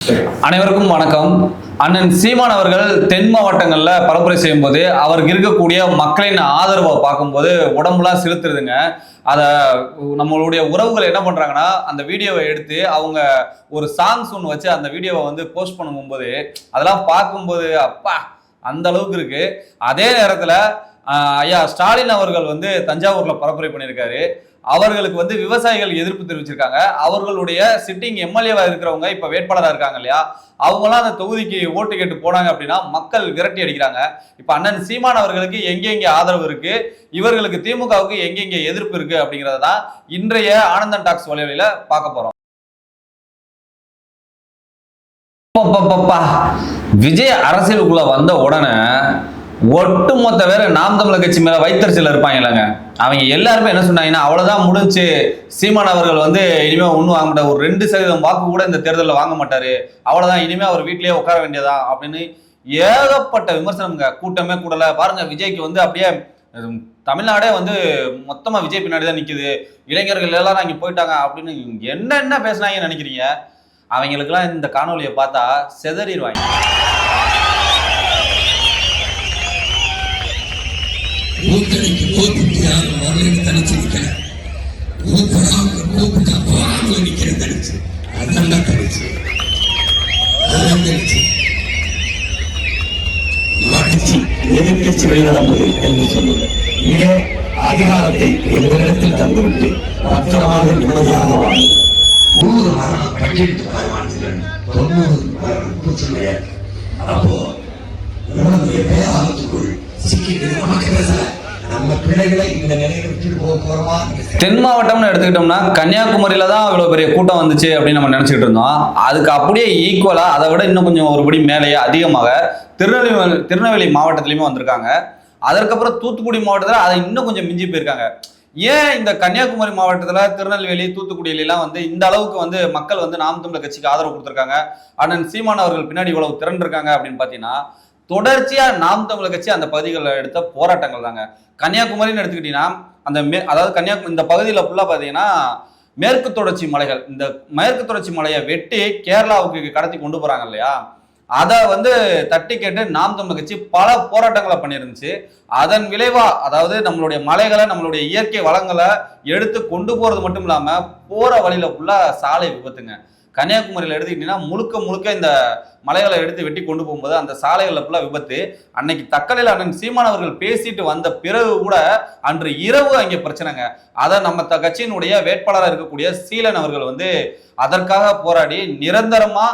அனைவருக்கும் வணக்கம். அண்ணன் சீமான் அவர்கள் தென் மாவட்டங்கள்ல பரப்புரை செய்யும் போது அவருக்கு இருக்கக்கூடிய மக்களின் ஆதரவை பார்க்கும்போது உடம்புலாம் சிலுத்துறதுங்க. அத நம்மளுடைய உறவுகள் என்ன பண்றாங்கன்னா, அந்த வீடியோவை எடுத்து அவங்க ஒரு சாங்ஸ் ஒன்று வச்சு அந்த வீடியோவை வந்து போஸ்ட் பண்ணும்போது அதெல்லாம் பார்க்கும்போது அப்பா அந்த அளவுக்கு இருக்கு. அதே நேரத்துல ஐயா ஸ்டாலின் அவர்கள் வந்து தஞ்சாவூர்ல பரப்புரை பண்ணியிருக்காரு. அவர்களுக்கு வந்து விவசாயிகள் எதிர்ப்பு தெரிவிச்சிருக்காங்க. அவர்களுடைய சிட்டிங் எம்எல்ஏவா இருக்கிறவங்க இப்ப வேட்பாளராக இருக்காங்க இல்லையா, அவங்களாம் அந்த தொகுதிக்கு ஓட்டு கேட்டு போனாங்க அப்படின்னா மக்கள் விரட்டி அடிக்கிறாங்க. இப்ப அண்ணன் சீமான் அவர்களுக்கு எங்கெங்க ஆதரவு இருக்கு, இவர்களுக்கு திமுகவுக்கு எங்கெங்க எதிர்ப்பு இருக்கு அப்படிங்கறத தான் இன்றைய ஆனந்தன் டாக்ஸ் வலைவலியில பார்க்க போறோம். விஜய் அரசியலுக்குள்ள வந்த உடனே ஒட்டுமொத்த வேற நாம் தமிழர் கட்சி மேல வைத்தறிச்சல் இருப்பாங்கல்லங்க, அவங்க எல்லாருமே என்ன சொன்னாங்கன்னா, அவ்வளவுதான் முடிஞ்சு, சீமான் அவர்கள் வந்து இனிமே ஒன்றும் வாங்க மாட்டார், ஒரு 2% வாக்கு கூட இந்த தேர்தலில் வாங்க மாட்டாரு, அவ்வளவுதான், இனிமே அவர் வீட்டிலேயே உட்கார வேண்டியதா அப்படின்னு ஏகப்பட்ட விமர்சனம்ங்க. கூட்டமே கூடல பாருங்க. விஜய்க்கு வந்து அப்படியே தமிழ்நாடே வந்து மொத்தமா விஜய் பின்னாடி தான் நிக்குது, இளைஞர்கள் எல்லாரும் அங்கே போயிட்டாங்க அப்படின்னு என்ன பேசினாங்கன்னு நினைக்கிறீங்க? அவங்களுக்கெல்லாம் இந்த காணொலியை பார்த்தா செதறிடுவாங்க. ஊத்தனைக்கு தோத்துட்டு யாரும் வரலன்னு தனிச்சு நிக்கல, கூப்பிட்டா போகாம நிக்கிற தனிச்சு, அதான் தனிச்சு மகிழ்ச்சி எதிர்கட்சி வெளிநடப்பது என்று சொல்லுங்க. இதே அதிகாரத்தை எங்களிடத்தில் தந்துவிட்டு பத்திரமாக நிம்மதியாக வாழும் 100 மரம் பட்டியலிட்டு பயமானது 90 அப்போ உணவுடைய பேராபத்துக்குள் தென் மாவட்டம்னு எடுத்துக்கிட்டோம்னா கன்னியாகுமரியில தான் இவ்வளவு பெரிய கூட்டம் வந்துச்சு அப்படின்னு நம்ம நினைச்சிட்டு இருந்தோம். அதுக்கு அப்படியே ஈக்குவலா அதை விட இன்னும் கொஞ்சம் ஒருபடி மேலேயே அதிகமாக திருநெல்வேலி மாவட்டத்திலயுமே வந்திருக்காங்க. அதற்கப்புறம் தூத்துக்குடி மாவட்டத்தில் அதை இன்னும் கொஞ்சம் மிஞ்சி போயிருக்காங்க. ஏன் இந்த கன்னியாகுமரி மாவட்டத்துல, திருநெல்வேலி, தூத்துக்குடியிலாம் வந்து இந்த அளவுக்கு வந்து மக்கள் வந்து நாம் தமிழர் கட்சிக்கு ஆதரவு கொடுத்துருக்காங்க, அண்ணன் சீமான் அவர்கள் பின்னாடி இவ்வளவு திரண்டு இருக்காங்க அப்படின்னு பாத்தீங்கன்னா, தொடர்ச்சியா நாம் தமிழர் கட்சி அந்த பகுதிகளில் எடுத்த போராட்டங்கள் தாங்க. கன்னியாகுமரின்னு எடுத்துக்கிட்டீங்கன்னா அந்த அதாவது கன்னியாகுமரி இந்த பகுதியில் ஃபுல்லா பாத்தீங்கன்னா மேற்கு தொடர்ச்சி மலைகள், இந்த மேற்கு தொடர்ச்சி மலையை வெட்டி கேரளாவுக்கு கடத்தி கொண்டு போறாங்க இல்லையா, அதை வந்து தட்டி கேட்டு நாம் தமிழர் கட்சி பல போராட்டங்களை பண்ணியிருந்துச்சு. அதன் விளைவா, அதாவது நம்மளுடைய மலைகளை, நம்மளுடைய இயற்கை வளங்களை எடுத்து கொண்டு போறது மட்டும் இல்லாம போற வழியில ஃபுல்லா சாலை விபத்துங்க. கன்னியாகுமரியில் எடுத்துக்கிட்டீங்கன்னா முழுக்க இந்த மலைகளை எடுத்து வெட்டி கொண்டு போகும்போது அந்த சாலைகளில் ஃபுல்லாக விபத்து. அன்னைக்கு தக்கலையில் அண்ணன் சீமான் அவர்கள் பேசிட்டு வந்த பிறகு கூட அன்று இரவு அங்கே பிரச்சனைங்க. அதை நம்ம கட்சியினுடைய வேட்பாளராக இருக்கக்கூடிய சீலன் அவர்கள் வந்து அதற்காக போராடி நிரந்தரமா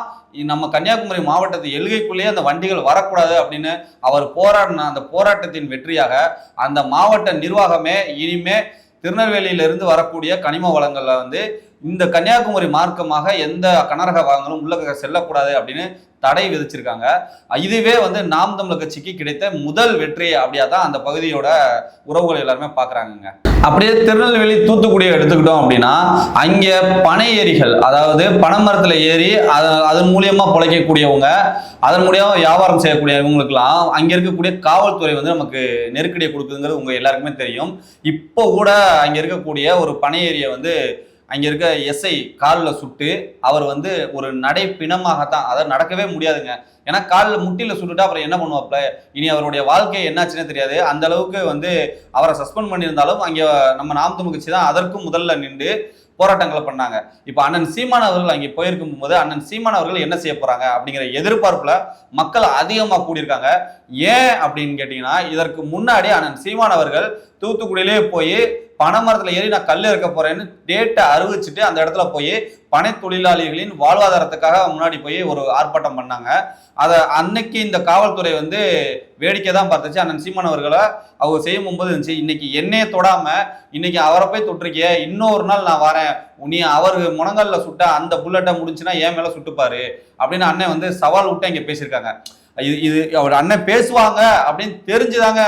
நம்ம கன்னியாகுமரி மாவட்டத்தை எல்கைக்குள்ளேயே அந்த வண்டிகள் வரக்கூடாது அப்படின்னு அவர் போராடின அந்த போராட்டத்தின் வெற்றியாக அந்த மாவட்ட நிர்வாகமே இனிமே திருநெல்வேலியிலிருந்து வரக்கூடிய கனிம வளங்கள்ல வந்து இந்த கன்னியாகுமரி மார்க்கமாக எந்த கனரக வாகனங்களும் உள்ள செல்லக்கூடாது அப்படின்னு தடை விதிச்சிருக்காங்க. இதுவே வந்து நாம் தமிழர் கட்சிக்கு கிடைத்த முதல் வெற்றி அப்படியா தான் அந்த பகுதியோட உறவுகள் எல்லாருமே பாக்குறாங்க. அப்படியே திருநெல்வேலி, தூத்துக்குடியை எடுத்துக்கிட்டோம் அப்படின்னா அங்கே பனை ஏரிகள், அதாவது பனைமரத்துல ஏறி அதன் மூலியமா பிழைக்கக்கூடியவங்க, அதன் மூலியமா வியாபாரம் செய்யக்கூடியவங்களுக்கெல்லாம் அங்க இருக்கக்கூடிய காவல்துறை வந்து நமக்கு நெருக்கடியை கொடுக்குதுங்கிறது உங்க எல்லாருக்குமே தெரியும். இப்போ கூட அங்க இருக்கக்கூடிய ஒரு பனை ஏரியை வந்து அங்கே இருக்க எஸ்ஐ காலில் சுட்டு அவர் வந்து ஒரு நடை பிணமாகத்தான், அதாவது நடக்கவே முடியாதுங்க. ஏன்னா காலில் முட்டியில் சுட்டுட்டா அப்புறம் என்ன பண்ணுவாப்ல, இனி அவருடைய வாழ்க்கை என்னாச்சுன்னே தெரியாது. அந்த அளவுக்கு வந்து அவரை சஸ்பெண்ட் பண்ணியிருந்தாலும் அங்கே நம்ம நாம் தமிழர் கட்சி தான் அதற்கும் முதல்ல நின்று போராட்டங்களை பண்ணாங்க. இப்போ அண்ணன் சீமான் அவர்கள் அங்கே போயிருக்கும் போது அண்ணன் சீமான் அவர்கள் என்ன செய்ய போறாங்க அப்படிங்கிற எதிர்பார்ப்புல மக்கள் அதிகமாக கூடியிருக்காங்க. ஏன் அப்படின்னு கேட்டீங்கன்னா, இதற்கு முன்னாடி அண்ணன் சீமான் அவர்கள் தூத்துக்குடியிலே போய் பனைமரத்துல ஏறி நான் கல் இறக்க போறேன்னு டேட்டை அறிவிச்சுட்டு அந்த இடத்துல போய் பனை தொழிலாளிகளின் வாழ்வாதாரத்துக்காக முன்னாடி போய் ஒரு ஆர்ப்பாட்டம் பண்ணாங்க. அதை அன்னைக்கு இந்த காவல்துறை வந்து வேடிக்கை தான் பார்த்துச்சு. அண்ணன் சீமான் அவர்களை அவங்க செய்யும் போது இருந்துச்சு, இன்னைக்கு என்னையே தொடாம இன்னைக்கு அவரை போய் தொட்டிருக்கிய, இன்னொரு நாள் நான் வரேன், நீ அவர் முனங்கல்ல சுட்ட அந்த புல்லட்டை முடிச்சுன்னா என் மேல சுட்டுப்பாரு அப்படின்னு அண்ணன் வந்து சவால் விட்டு இங்க பேசியிருக்காங்க. இது அவர் அண்ணன் பேசுவாங்க அப்படின்னு தெரிஞ்சுதாங்க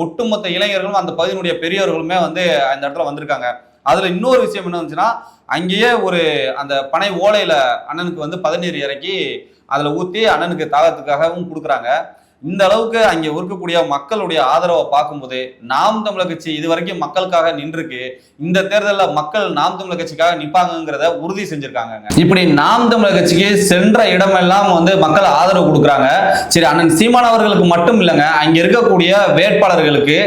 ஒட்டுமொத்த இளைஞர்களும் அந்த பகுதியினுடைய பெரியவர்களுமே வந்து அந்த இடத்துல வந்திருக்காங்க. அதுல இன்னொரு விஷயம் என்ன வந்துச்சுன்னா, அங்கேயே ஒரு அந்த பனை ஓலையில அண்ணனுக்கு வந்து பதநீர் இறக்கி அதுல ஊத்தி அண்ணனுக்கு தாகத்துக்காகவும் கொடுக்குறாங்க. இந்த அளவுக்கு அங்கே இருக்கக்கூடிய மக்களுடைய ஆதரவை பார்க்கும்போது நாம் தமிழர் கட்சி இது வரைக்கும் மக்களுக்காக நின்றுருக்கு. இந்த தேர்தலில் மக்கள் நாம் தமிழர் கட்சிக்காக நிற்பாங்கிறத உறுதி செஞ்சிருக்காங்க. இப்படி நாம் தமிழர் கட்சிக்கு சென்ற இடமெல்லாம் மக்கள் ஆதரவு கொடுக்குறாங்க. சரி, அண்ணன் சீமான் அவர்களுக்கு மட்டும் இல்லைங்க, அங்க இருக்கக்கூடிய வேட்பாளர்களுக்கு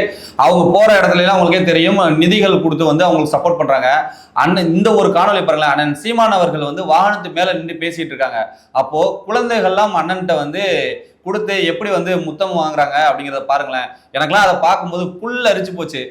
அவங்க போற இடத்துல எல்லாம் அவங்களுக்கே தெரியும் நிதிகள் கொடுத்து அவங்களுக்கு சப்போர்ட் பண்றாங்க. அண்ணன் இந்த ஒரு காணொலி பாருங்களேன், அண்ணன் சீமான் அவர்கள் வாகனத்து மேல நின்று பேசிட்டு இருக்காங்க. அப்போ குழந்தைகள்லாம் அண்ணன்ட்ட கொடுத்து எப்படி முத்தம் வாங்குறாங்க அப்படிங்கிறத பாருங்களேன். எனக்கெல்லாம் அதை பார்க்கும்போது புல் அரிச்சு போச்சு.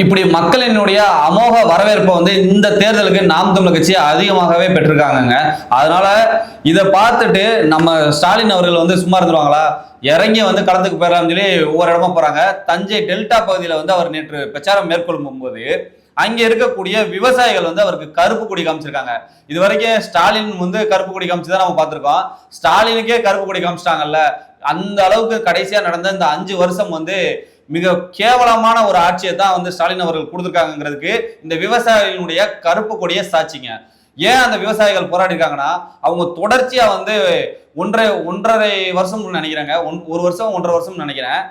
இப்படி மக்களினுடைய அமோக வரவேற்பை இந்த தேர்தலுக்கு நாம் தமிழர் கட்சி அதிகமாகவே பெற்றிருக்காங்க. அதனால இதை பார்த்துட்டு நம்ம ஸ்டாலின் அவர்கள் சும்மா இருந்துருவாங்களா? இறங்கி களத்துக்கு போயிடலாம்னு சொல்லி ஒவ்வொரு இடமா போறாங்க. தஞ்சை டெல்டா பகுதியில் அவர் நேற்று பிரச்சாரம் மேற்கொள்ளும் போது அங்க இருக்கக்கூடிய விவசாயிகள் அவருக்கு கருப்பு கொடி காமிச்சிருக்காங்க. இது வரைக்கும் ஸ்டாலின் கருப்பு கொடி காமிச்சுதான் நம்ம பார்த்திருக்கோம். ஸ்டாலினுக்கே கருப்பு கொடி காமிச்சிட்டாங்கல்ல. அந்த அளவுக்கு கடைசியா நடந்த இந்த 5 வருஷம் மிக கேவலமான ஒரு ஆட்சியை தான் ஸ்டாலின் அவர்கள் கொடுத்துருக்காங்கிறதுக்கு இந்த விவசாயிகளுடைய கருப்பு கொடியை சாட்சிங்க. ஏன் அந்த விவசாயிகள் போராடி இருக்காங்கன்னா, அவங்க தொடர்ச்சியா 1.5 வருஷம் நினைக்கிறேங்க, 1 வருஷம் 1.5 வருஷம் நினைக்கிறேன்,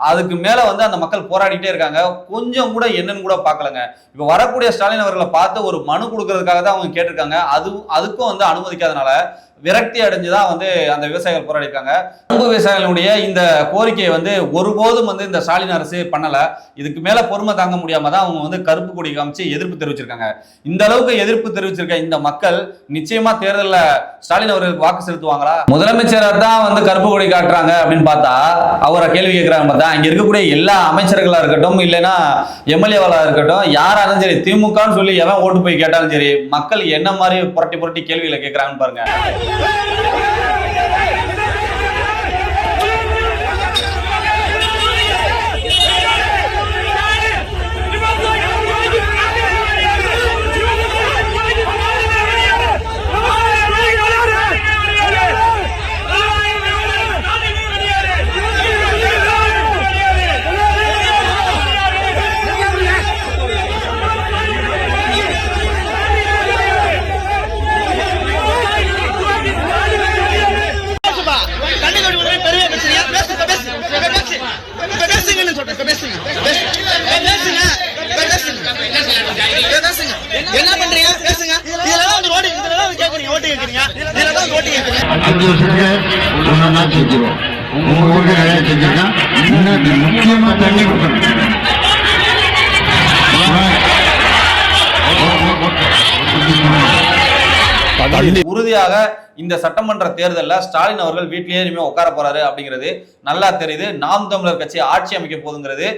அதுக்கு மேல அந்த மக்கள் போராடிட்டே இருக்காங்க. கொஞ்சம் கூட என்னன்னு கூட பார்க்கலங்க. இப்ப வரக்கூடிய ஸ்டாலின் அவர்களை பார்த்து ஒரு மனு கொடுக்கறதுக்காக தான் அவங்க கேட்டிருக்காங்க. அதுக்கும் அனுமதிக்காதனால விரக்தி அடைஞ்சுதான் அந்த விவசாயிகள் போராடி இருக்காங்க. கரும்பு விவசாயிகளுடைய இந்த கோரிக்கையை ஒருபோதும் இந்த ஸ்டாலின் அரசு பண்ணல. இதுக்கு மேல பொறுமை தாங்க முடியாம தான் அவங்க கருப்பு கொடி காமிச்சு எதிர்ப்பு தெரிவிச்சிருக்காங்க. இந்த அளவுக்கு எதிர்ப்பு தெரிவிச்சிருக்க இந்த மக்கள் நிச்சயமா தேர்தலில் ஸ்டாலின் அவர்களுக்கு வாக்கு செலுத்துவாங்களா? முதலமைச்சர் தான் கருப்பு கொடி காட்டுறாங்க அப்படின்னு பார்த்தா அவரை கேள்வி கேட்கிறாங்க பார்த்தா அங்க இருக்கக்கூடிய எல்லா அமைச்சர்களா இருக்கட்டும், இல்லைன்னா எம்எல்ஏவா இருக்கட்டும், யாரா இருந்தாலும் சரி, திமுகன்னு சொல்லி எவன் ஓட்டு போய் கேட்டாலும் சரி, மக்கள் என்ன மாதிரி புரட்டி புரட்டி கேள்விகளை கேட்கிறாங்கன்னு பாருங்க. என்ன பண்றீங்க? பேசுங்க. இதெல்லாம் ஓட்டு கேக்குறீங்க, ஓட்டு கேக்குறீங்க, இதெல்லாம் ஓட்டு கேக்குறீங்க. 5 வருஷத்துக்கு ஒண்ணா செஞ்சிருவோம். உங்க ஊருக்கு நிறைய செஞ்சிருக்கா. இன்னும் முக்கியமா தண்ணி கொடுக்கணும். உறுதியாக இந்த சட்டமன்ற தேர்தலில் ஸ்டாலின் அவர்கள் வீட்டிலேயே இனிமேல் உட்கார போறாரு அப்படிங்கிறது நல்லா தெரியுது. நாம் தமிழர் கட்சி ஆட்சி அமைக்க போகுதுங்கிறது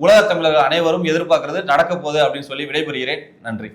உலக தமிழர்கள் அனைவரும் எதிர்பார்க்கிறது நடக்க போகுது அப்படின்னு சொல்லி விடைபெறுகிறேன். நன்றி.